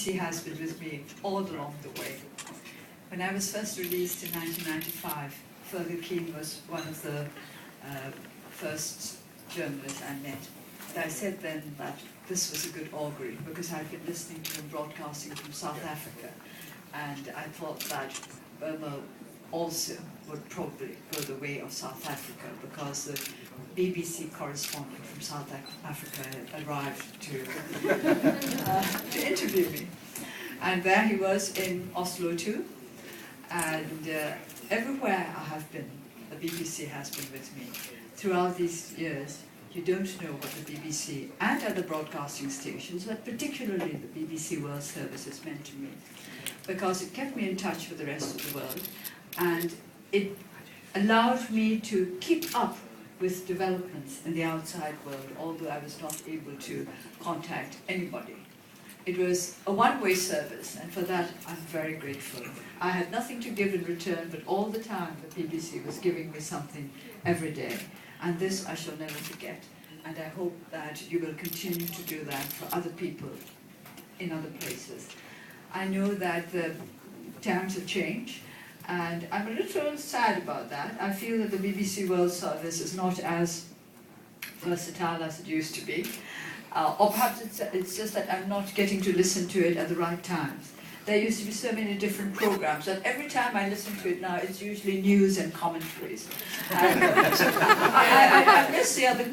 She has been with me all along the way. When I was first released in 1995, Suu Kyi was one of the first journalists I met. And I said then that this was a good augury because I'd been listening to him broadcasting from South Africa, and I thought that Burma also would probably go the way of South Africa because the BBC correspondent from South Africa had arrived to interview me. And there he was in Oslo too, and everywhere I have been, the BBC has been with me. Throughout these years, you don't know what the BBC and other broadcasting stations, but particularly the BBC World Service, has meant to me, because it kept me in touch with the rest of the world, and it allowed me to keep up with developments in the outside world, although I was not able to contact anybody. It was a one-way service, and for that I'm very grateful. I had nothing to give in return, but all the time the BBC was giving me something every day. And this I shall never forget. And I hope that you will continue to do that for other people in other places. I know that the times have changed, and I'm a little sad about that. I feel that the BBC World Service is not as versatile as it used to be. Or perhaps it's just that I'm not getting to listen to it at the right times. There used to be so many different programs that every time I listen to it now, it's usually news and commentaries. And I miss the other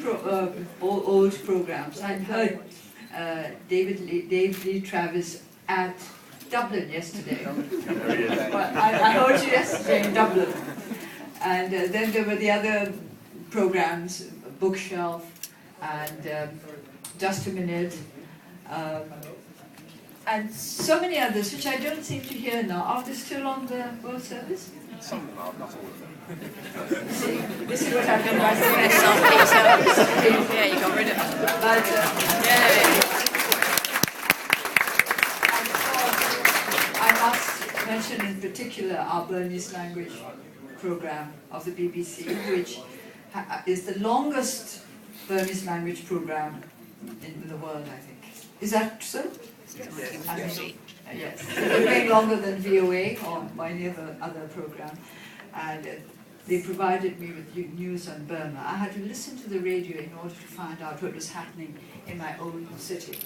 old programs. I heard Dave Lee Travis at Dublin yesterday. I heard you yesterday in Dublin. And then there were the other programs, Bookshelf and Just a Minute, and so many others which I don't seem to hear now. Are they still on the World Service? Some are, not all of them. See, this is what I've been by saying. Yeah, you got rid of it. But, I must mention in particular our Burmese language program of the BBC, which is the longest Burmese language program in the world, I think. Is that so? Yes. It's way longer than VOA or any other program. And they provided me with news on Burma. I had to listen to the radio in order to find out what was happening in my own city,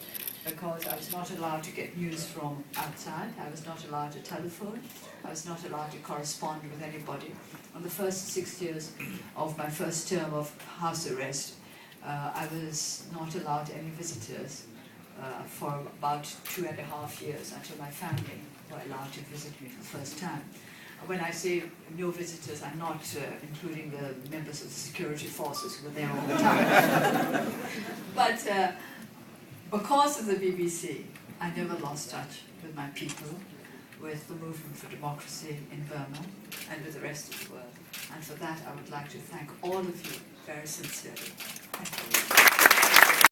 because I was not allowed to get news from outside. I was not allowed to telephone. I was not allowed to correspond with anybody. On the first 6 years of my first term of house arrest, I was not allowed any visitors for about 2.5 years until my family were allowed to visit me for the first time. When I say no visitors, I'm not including the members of the security forces who were there all the time. But because of the BBC, I never lost touch with my people, with the movement for democracy in Burma, and with the rest of the world. And for that, I would like to thank all of you very sincerely. Thank you.